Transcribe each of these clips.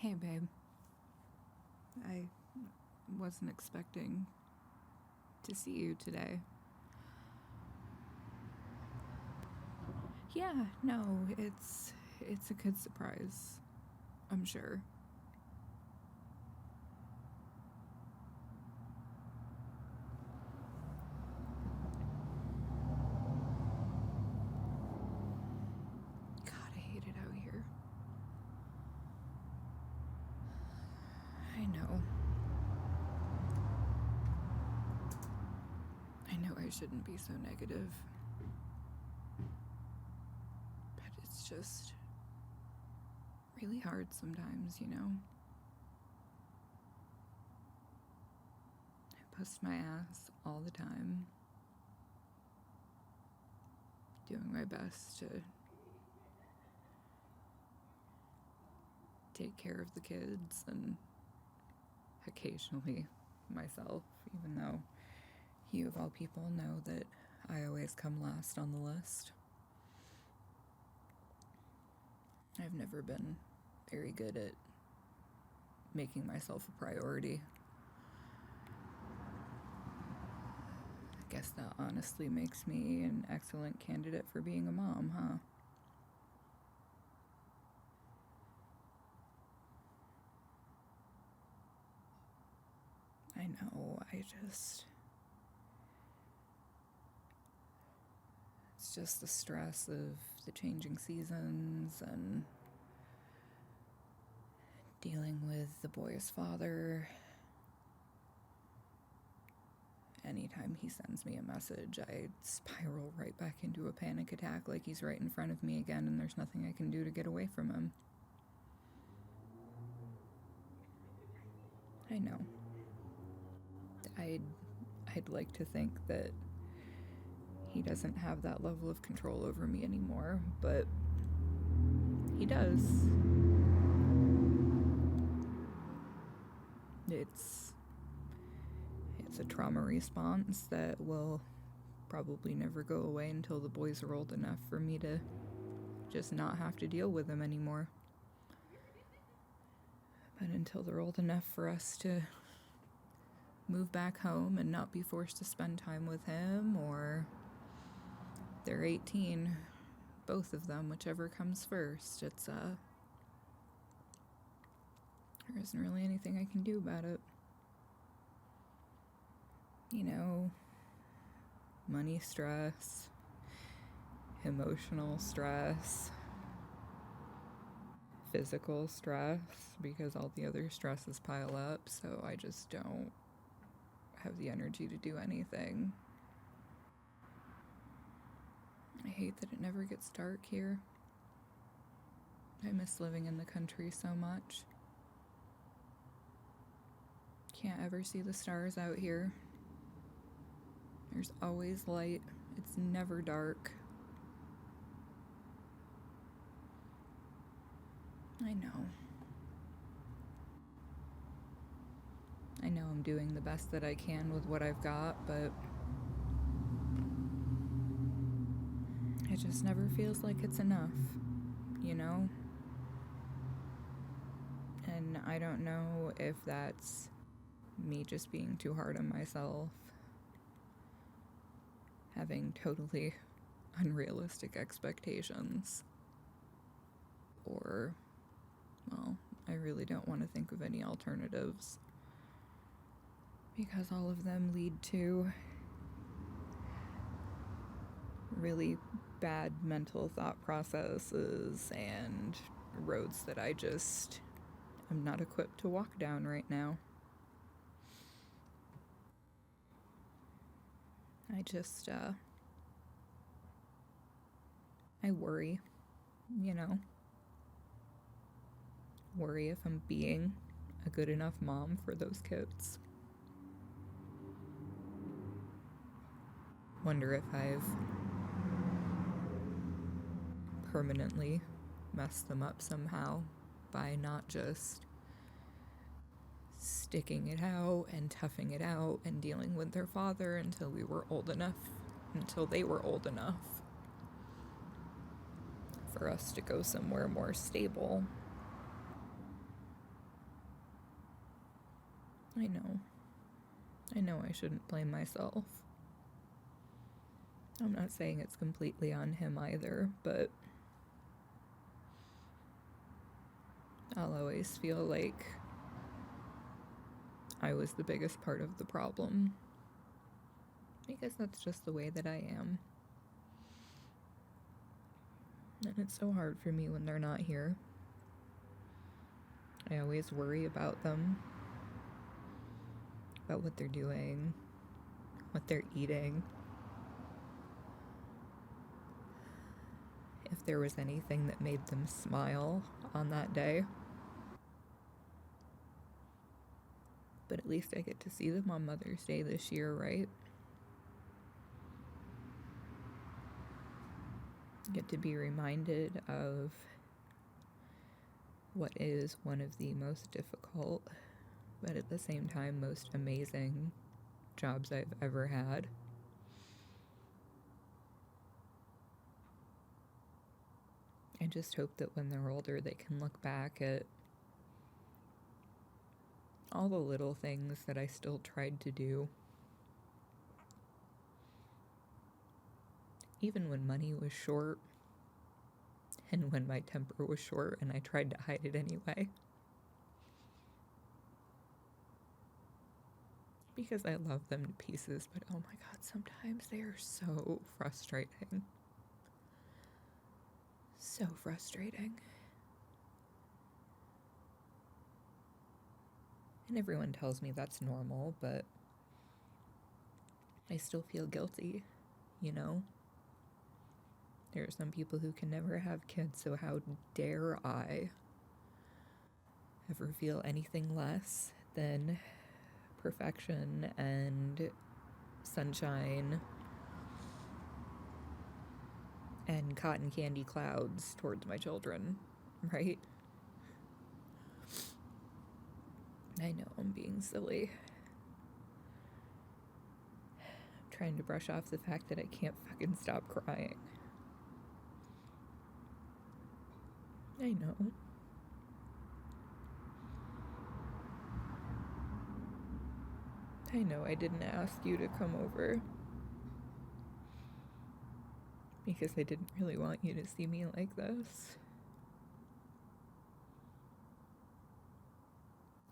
Hey, babe. I wasn't expecting to see you today. Yeah, no, it's a good surprise, I'm sure. God, I hate it out here. I know I shouldn't be so negative, but it's just really hard sometimes, you know? I bust my ass all the time, doing my best to take care of the kids and occasionally myself, even though you of all people know that I always come last on the list. I've never been very good at making myself a priority. I guess that honestly makes me an excellent candidate for being a mom, huh? I know, it's just the stress of the changing seasons and dealing with the boy's father. Anytime he sends me a message, I spiral right back into a panic attack like he's right in front of me again and there's nothing I can do to get away from him. I know. I'd like to think that he doesn't have that level of control over me anymore, but he does. It's a trauma response that will probably never go away until the boys are old enough for me to just not have to deal with him anymore. But until they're old enough for us to move back home and not be forced to spend time with him, or they're 18, both of them, whichever comes first, there isn't really anything I can do about it. You know, money stress, emotional stress, physical stress, because all the other stresses pile up, so I just don't have the energy to do anything. I hate that it never gets dark here. I miss living in the country so much. Can't ever see the stars out here. There's always light. It's never dark. I know I'm doing the best that I can with what I've got, but it just never feels like it's enough, you know? And I don't know if that's me just being too hard on myself, having totally unrealistic expectations, or, well, I really don't want to think of any alternatives, because all of them lead to really bad mental thought processes and roads that I just am not equipped to walk down right now. I worry, you know. Worry if I'm being a good enough mom for those kids. Wonder if I've permanently messed them up somehow by not just sticking it out and toughing it out and dealing with their father until they were old enough for us to go somewhere more stable. I know. I know I shouldn't blame myself. I'm not saying it's completely on him either, but I'll always feel like I was the biggest part of the problem, because that's just the way that I am. And it's so hard for me when they're not here. I always worry about them, about what they're doing, what they're eating, if there was anything that made them smile on that day. But at least I get to see them on Mother's Day this year, right? Get to be reminded of what is one of the most difficult, but at the same time most amazing jobs I've ever had. I just hope that when they're older, they can look back at all the little things that I still tried to do. Even when money was short, and when my temper was short and I tried to hide it anyway. Because I love them to pieces, but oh my god, sometimes they are so frustrating. So frustrating. And everyone tells me that's normal, but I still feel guilty, you know? There are some people who can never have kids, so how dare I ever feel anything less than perfection and sunshine and cotton candy clouds towards my children, right? I know I'm being silly. I'm trying to brush off the fact that I can't fucking stop crying. I know. I know I didn't ask you to come over, because I didn't really want you to see me like this.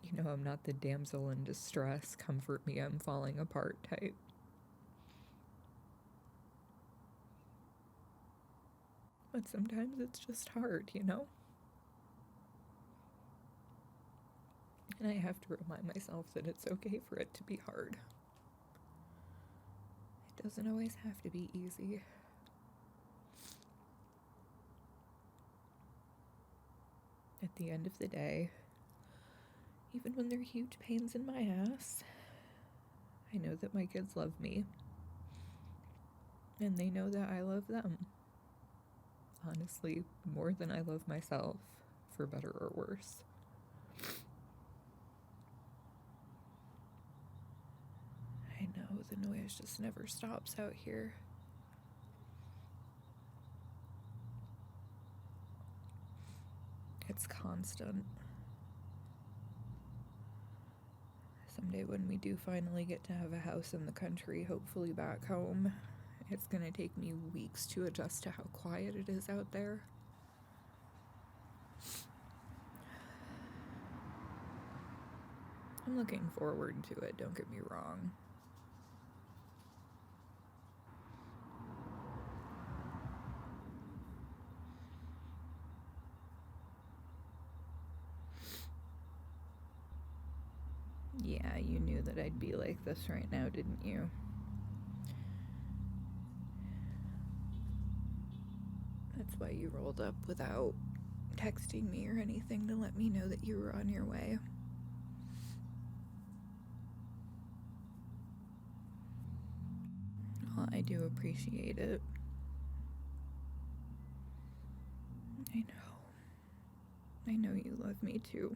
You know, I'm not the damsel in distress, comfort me, I'm falling apart type. But sometimes it's just hard, you know? And I have to remind myself that it's okay for it to be hard. It doesn't always have to be easy. At the end of the day, even when they're huge pains in my ass, I know that my kids love me. And they know that I love them. Honestly, more than I love myself, for better or worse. I know, the noise just never stops out here. It's constant. Someday when we do finally get to have a house in the country, hopefully back home, it's gonna take me weeks to adjust to how quiet it is out there. I'm looking forward to it, don't get me wrong. Yeah, you knew that I'd be like this right now, didn't you? That's why you rolled up without texting me or anything to let me know that you were on your way. Well, I do appreciate it. I know you love me too.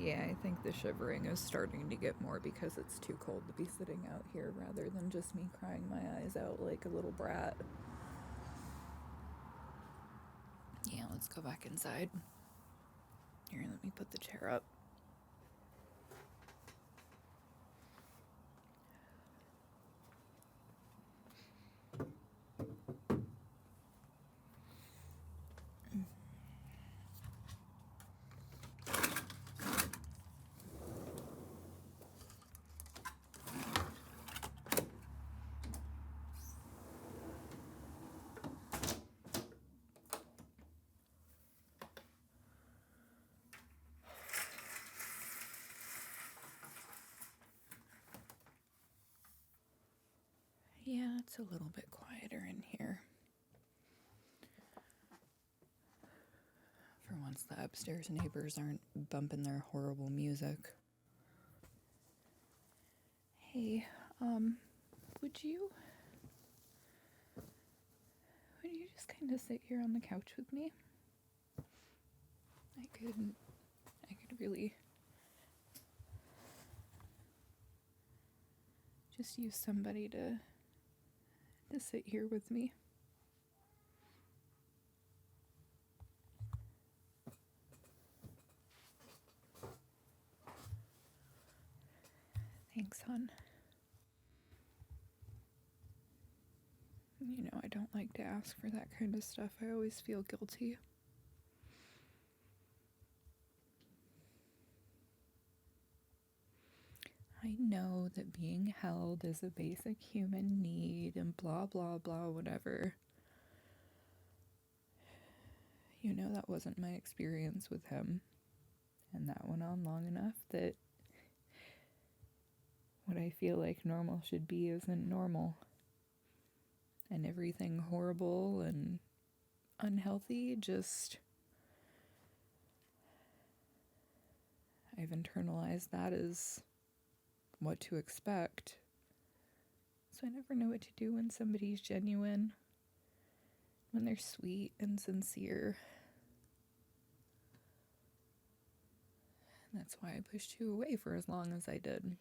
Yeah, I think the shivering is starting to get more because it's too cold to be sitting out here rather than just me crying my eyes out like a little brat. Yeah, let's go back inside. Here, let me put the chair up. Yeah, it's a little bit quieter in here. For once, the upstairs neighbors aren't bumping their horrible music. Hey, would you just kind of sit here on the couch with me? I could really just use somebody to sit here with me. Thanks, hon. You know, I don't like to ask for that kind of stuff. I always feel guilty. I know that being held is a basic human need and blah, blah, blah, whatever. You know, that wasn't my experience with him. And that went on long enough that what I feel like normal should be isn't normal. And everything horrible and unhealthy just... I've internalized that as what to expect. So I never know what to do when somebody's genuine, when they're sweet and sincere. And that's why I pushed you away for as long as I did.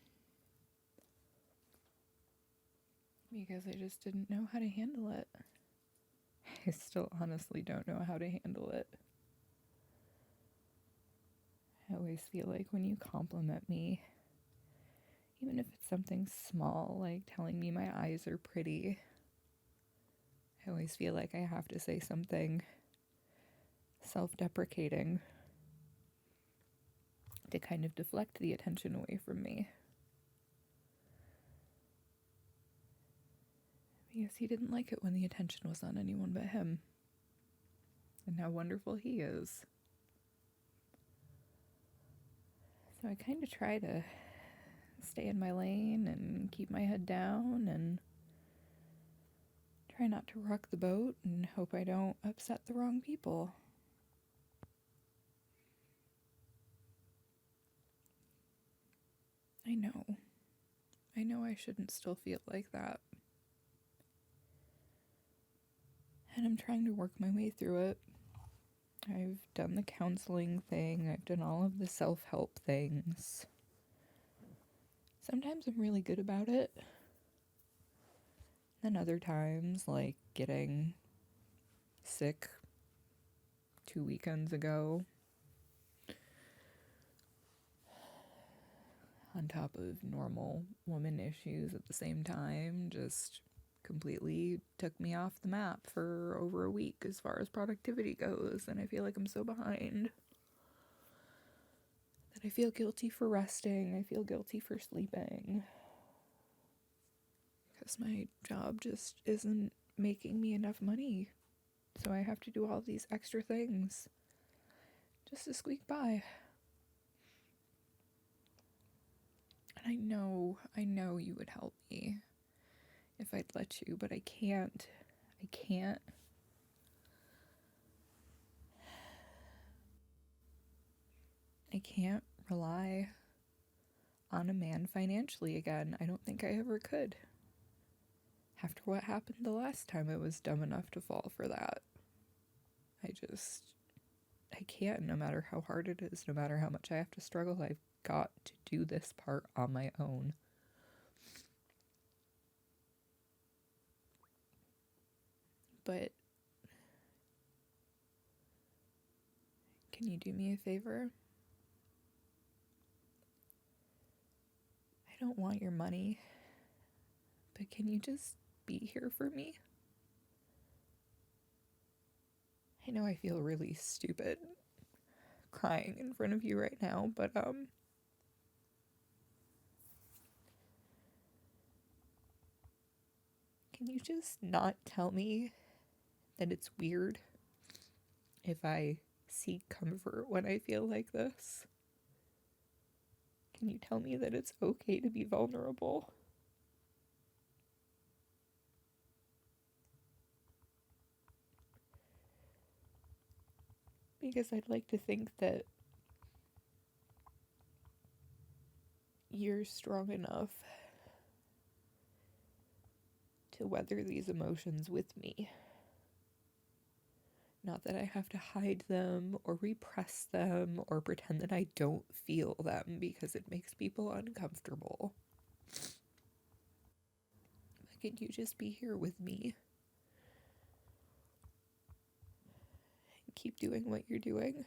Because I just didn't know how to handle it. I still honestly don't know how to handle it. I always feel like when you compliment me, even if it's something small, like telling me my eyes are pretty, I always feel like I have to say something self-deprecating to kind of deflect the attention away from me. Because he didn't like it when the attention was on anyone but him. And how wonderful he is. So I kind of try to stay in my lane and keep my head down and try not to rock the boat and hope I don't upset the wrong people. I know I shouldn't still feel like that. And I'm trying to work my way through it. I've done the counseling thing. I've done all of the self-help things. Sometimes I'm really good about it. And other times, like getting sick 2 weekends ago, on top of normal woman issues at the same time, just completely took me off the map for over a week as far as productivity goes, and I feel like I'm so behind that I feel guilty for resting, I feel guilty for sleeping, because my job just isn't making me enough money, so I have to do all these extra things just to squeak by. And I know you would help me if I'd let you, but I can't. I can't rely on a man financially again. I don't think I ever could. After what happened the last time I was dumb enough to fall for that. I can't, no matter how hard it is, no matter how much I have to struggle. I've got to do this part on my own. But can you do me a favor? I don't want your money, but can you just be here for me? I know I feel really stupid crying in front of you right now, but can you just not tell me that it's weird if I seek comfort when I feel like this? Can you tell me that it's okay to be vulnerable? Because I'd like to think that you're strong enough to weather these emotions with me. Not that I have to hide them or repress them or pretend that I don't feel them because it makes people uncomfortable. But could you just be here with me? And keep doing what you're doing?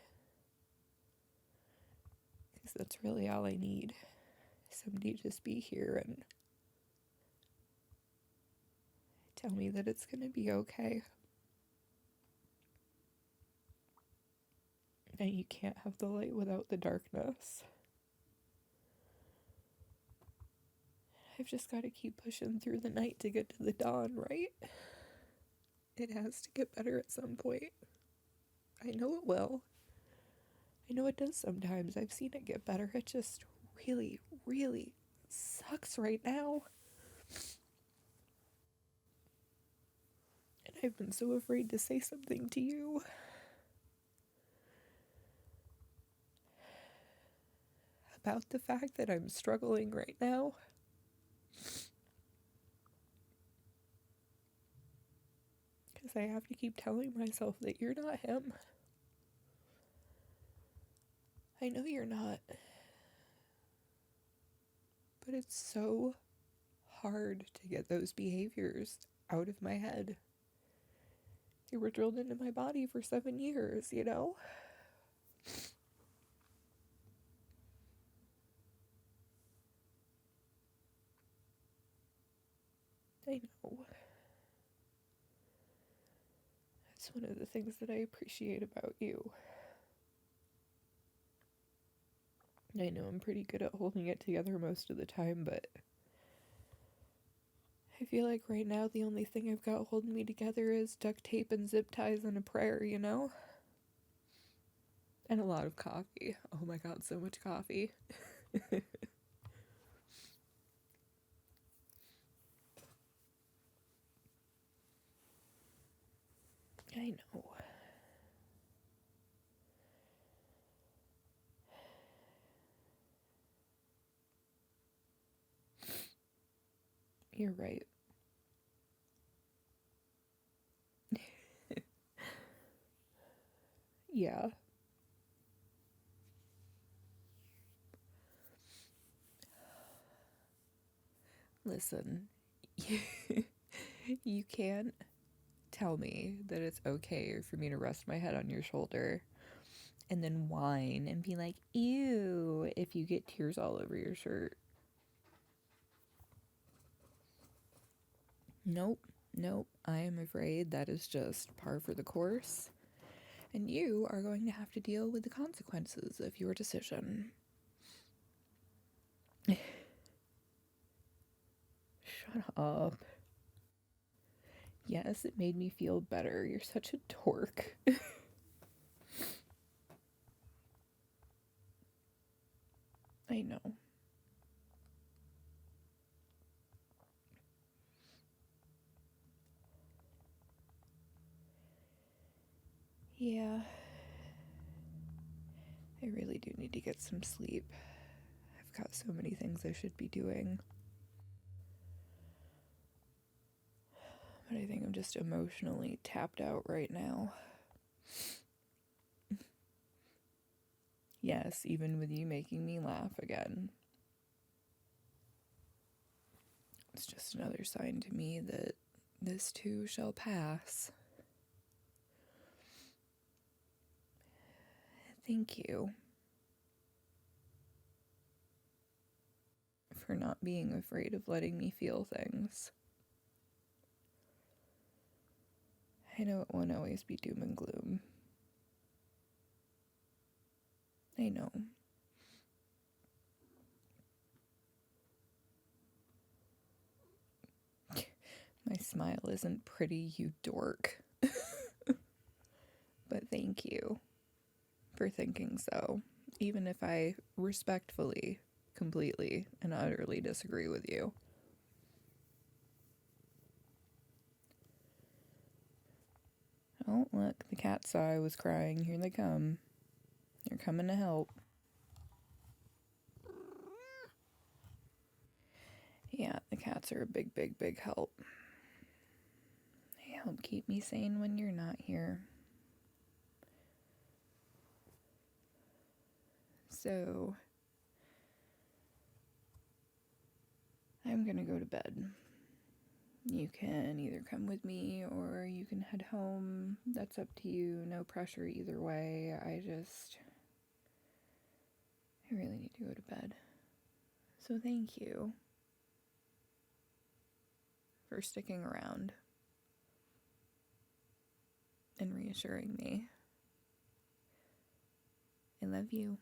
Because that's really all I need. Somebody to just be here and tell me that it's gonna be okay. And you can't have the light without the darkness. I've just got to keep pushing through the night to get to the dawn, right? It has to get better at some point. I know it will. I know it does sometimes. I've seen it get better. It just really, really sucks right now. And I've been so afraid to say something to you. About the fact that I'm struggling right now. Because I have to keep telling myself that you're not him. I know you're not. But it's so hard to get those behaviors out of my head. They were drilled into my body for 7 years, you know? I know. It's one of the things that I appreciate about you. I know I'm pretty good at holding it together most of the time, but I feel like right now the only thing I've got holding me together is duct tape and zip ties and a prayer, you know? And a lot of coffee. Oh my god, so much coffee. I know. You're right. Yeah. Listen, you can't tell me that it's okay for me to rest my head on your shoulder and then whine and be like, ew, if you get tears all over your shirt. Nope, I am afraid that is just par for the course, and you are going to have to deal with the consequences of your decision. Shut up. Yes, it made me feel better. You're such a dork. I know. Yeah. I really do need to get some sleep. I've got so many things I should be doing. But I think I'm just emotionally tapped out right now. Yes, even with you making me laugh again. It's just another sign to me that this too shall pass. Thank you for not being afraid of letting me feel things. I know it won't always be doom and gloom. I know. My smile isn't pretty, you dork. But thank you for thinking so, even if I respectfully, completely, and utterly disagree with you. Oh, look, the cat saw I was crying. Here they come. They're coming to help. Yeah, the cats are a big, big, big help. They help keep me sane when you're not here. So, I'm gonna go to bed. You can either come with me or you can head home. That's up to you. No pressure either way. I really need to go to bed. So thank you for sticking around and reassuring me. I love you.